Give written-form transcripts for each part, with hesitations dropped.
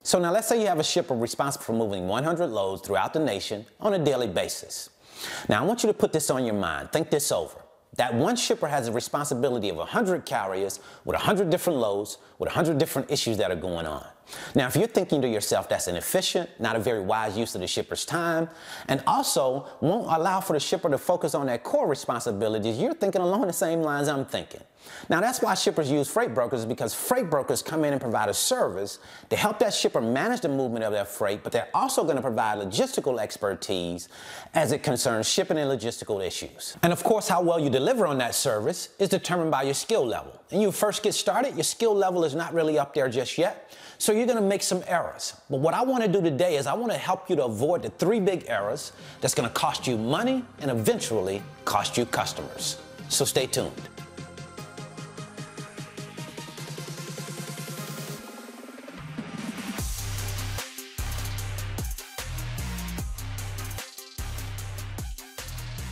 So now let's say you have a shipper responsible for moving 100 loads throughout the nation on a daily basis. Now I want you to put this on your mind. Think this over. That one shipper has a responsibility of 100 carriers with 100 different loads with 100 different issues that are going on. Now, if you're thinking to yourself that's inefficient, not a very wise use of the shipper's time, and also won't allow for the shipper to focus on their core responsibilities, you're thinking along the same lines I'm thinking. Now, that's why shippers use freight brokers, because freight brokers come in and provide a service to help that shipper manage the movement of their freight, but they're also going to provide logistical expertise as it concerns shipping and logistical issues. And of course, how well you deliver on that service is determined by your skill level. And you first get started, your skill level is not really up there just yet, so you're going to make some errors. But what I want to do today is I want to help you to avoid the 3 big errors that's going to cost you money and eventually cost you customers. So stay tuned.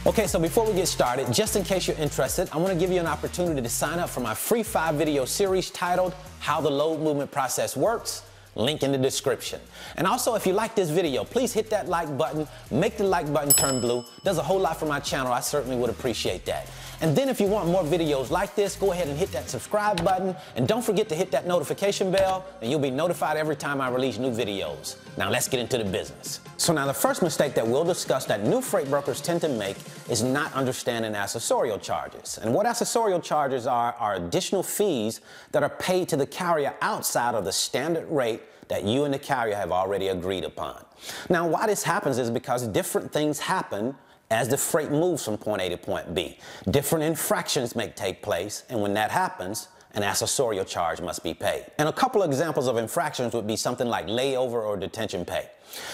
Okay, so before we get started, just in case you're interested, I want to give you an opportunity to sign up for my free 5-video series titled How the Load Movement Process Works. Link in the description. And also, if you like this video, please hit that like button, make the like button turn blue. Does a whole lot for my channel. I certainly would appreciate that. And then if you want more videos like this, go ahead and hit that subscribe button, and don't forget to hit that notification bell, and you'll be notified every time I release new videos. Now let's get into the business. So now the first mistake that we'll discuss that new freight brokers tend to make is not understanding accessorial charges. And what accessorial charges are additional fees that are paid to the carrier outside of the standard rate that you and the carrier have already agreed upon. Now why this happens is because different things happen as the freight moves from point A to point B. Different infractions may take place, and when that happens, an accessorial charge must be paid. And a couple of examples of infractions would be something like layover or detention pay.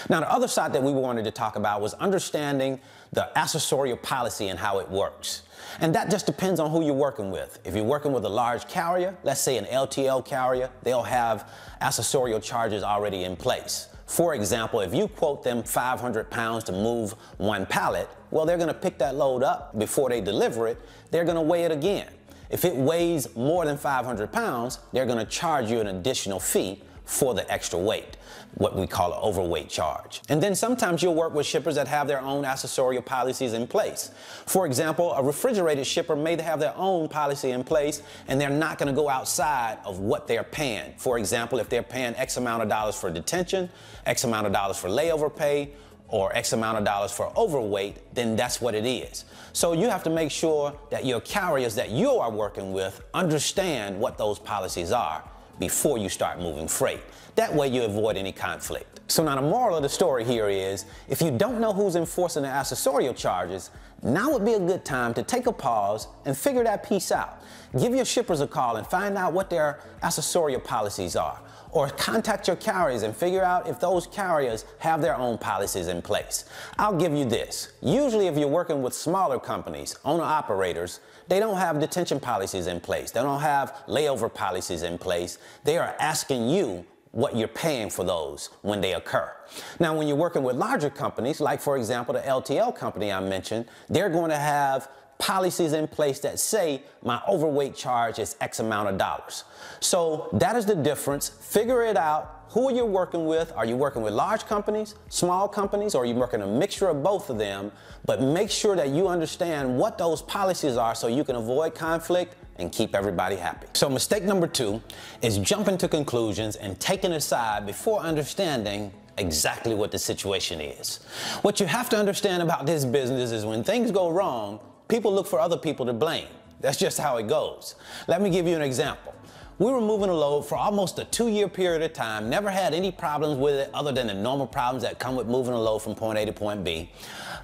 Now, the other side that we wanted to talk about was understanding the accessorial policy and how it works. And that just depends on who you're working with. If you're working with a large carrier, let's say an LTL carrier, they'll have accessorial charges already in place. For example, if you quote them 500 pounds to move 1 pallet, well, they're going to pick that load up before they deliver it. They're going to weigh it again. If it weighs more than 500 pounds, they're going to charge you an additional fee for the extra weight, what we call an overweight charge. And then sometimes you'll work with shippers that have their own accessorial policies in place. For example, a refrigerated shipper may have their own policy in place, and they're not going to go outside of what they're paying. For example, if they're paying X amount of dollars for detention, X amount of dollars for layover pay, or X amount of dollars for overweight, then that's what it is. So you have to make sure that your carriers that you are working with understand what those policies are before you start moving freight. That way you avoid any conflict. So now the moral of the story here is, if you don't know who's enforcing the accessorial charges, now would be a good time to take a pause and figure that piece out. Give your shippers a call and find out what their accessorial policies are. Or contact your carriers and figure out if those carriers have their own policies in place. I'll give you this. Usually if you're working with smaller companies, owner-operators, they don't have detention policies in place. They don't have layover policies in place. They are asking you what you're paying for those when they occur. Now, when you're working with larger companies, like for example, the LTL company I mentioned, they're going to have policies in place that say my overweight charge is X amount of dollars. So that is the difference. Figure it out. Who are you working with? Are you working with large companies, small companies, or are you working a mixture of both of them? But make sure that you understand what those policies are so you can avoid conflict and keep everybody happy. So mistake number 2 is jumping to conclusions and taking a side before understanding exactly what the situation is. What you have to understand about this business is when things go wrong, people look for other people to blame. That's just how it goes. Let me give you an example. We were moving a load for almost a 2-year period of time, never had any problems with it other than the normal problems that come with moving a load from point A to point B.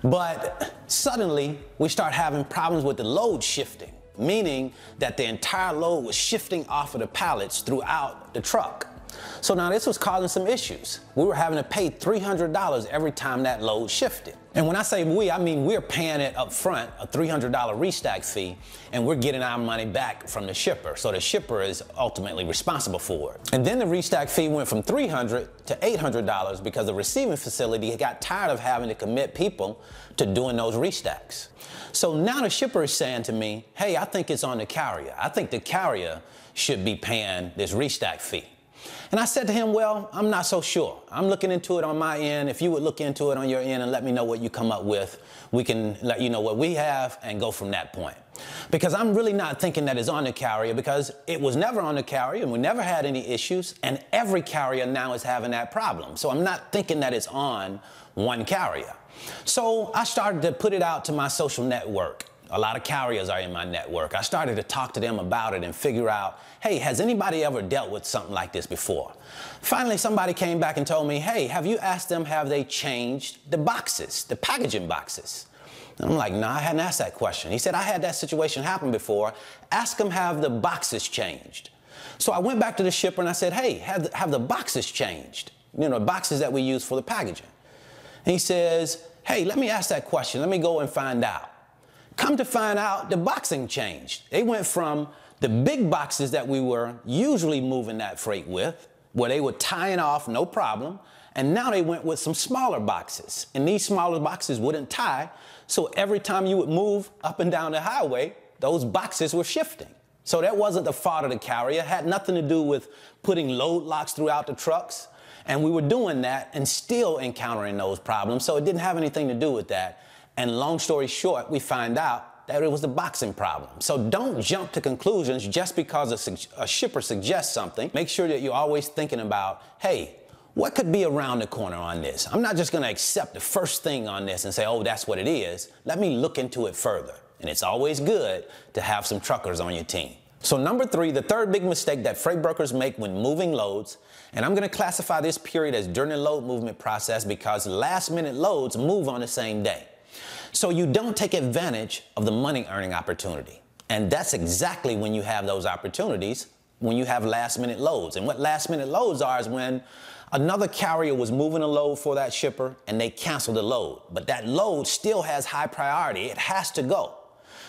But suddenly, we start having problems with the load shifting, meaning that the entire load was shifting off of the pallets throughout the truck. So now this was causing some issues. We were having to pay $300 every time that load shifted. And when I say we, I mean we're paying it up front, a $300 restack fee, and we're getting our money back from the shipper. So the shipper is ultimately responsible for it. And then the restack fee went from $300 to $800 because the receiving facility got tired of having to commit people to doing those restacks. So now the shipper is saying to me, hey, I think it's on the carrier. I think the carrier should be paying this restack fee. And I said to him, well, I'm not so sure. I'm looking into it on my end. If you would look into it on your end and let me know what you come up with, we can let you know what we have and go from that point. Because I'm really not thinking that it's on the carrier, because it was never on the carrier and we never had any issues, and every carrier now is having that problem. So I'm not thinking that it's on one carrier. So I started to put it out to my social network. A lot of carriers are in my network. I started to talk to them about it and figure out, hey, has anybody ever dealt with something like this before? Finally, somebody came back and told me, hey, have you asked them, have they changed the boxes, the packaging boxes? And I'm like, no, I hadn't asked that question. He said, I had that situation happen before. Ask them, have the boxes changed? So I went back to the shipper and I said, hey, have the boxes changed? You know, boxes that we use for the packaging. And he says, hey, let me ask that question. Let me go and find out. Come to find out, the boxing changed. They went from the big boxes that we were usually moving that freight with, where they were tying off, no problem, and now they went with some smaller boxes. And these smaller boxes wouldn't tie, so every time you would move up and down the highway, those boxes were shifting. So that wasn't the fault of the carrier. It had nothing to do with putting load locks throughout the trucks. And we were doing that and still encountering those problems, so it didn't have anything to do with that. And long story short, we find out that it was the boxing problem. So don't jump to conclusions just because a shipper suggests something. Make sure that you're always thinking about, hey, what could be around the corner on this? I'm not just gonna accept the first thing on this and say, oh, that's what it is. Let me look into it further. And it's always good to have some truckers on your team. So number 3, the third big mistake that freight brokers make when moving loads, and I'm gonna classify this period as during the load movement process because last minute loads move on the same day. So you don't take advantage of the money earning opportunity. And that's exactly when you have those opportunities, when you have last minute loads. And what last minute loads are is when another carrier was moving a load for that shipper and they canceled the load. But that load still has high priority. It has to go.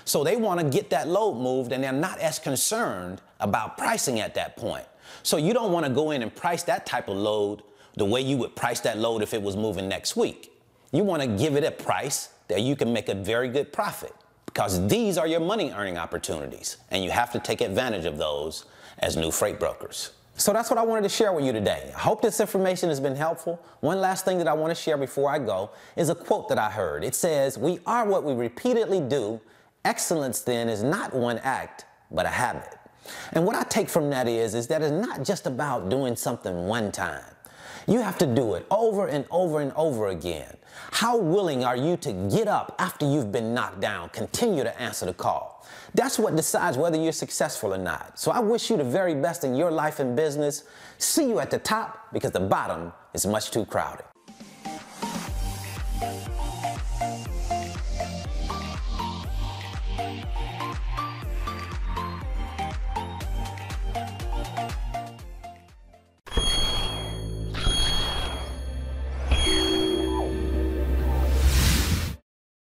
So they want to get that load moved, and they're not as concerned about pricing at that point. So you don't want to go in and price that type of load the way you would price that load if it was moving next week. You want to give it a price that you can make a very good profit, because these are your money earning opportunities, and you have to take advantage of those as new freight brokers. So that's what I wanted to share with you today. I hope this information has been helpful. One last thing that I want to share before I go is a quote that I heard. It says, "We are what we repeatedly do. Excellence then is not one act, but a habit." And what I take from that is that it's not just about doing something one time. You have to do it over and over and over again. How willing are you to get up after you've been knocked down, continue to answer the call? That's what decides whether you're successful or not. So I wish you the very best in your life and business. See you at the top, because the bottom is much too crowded.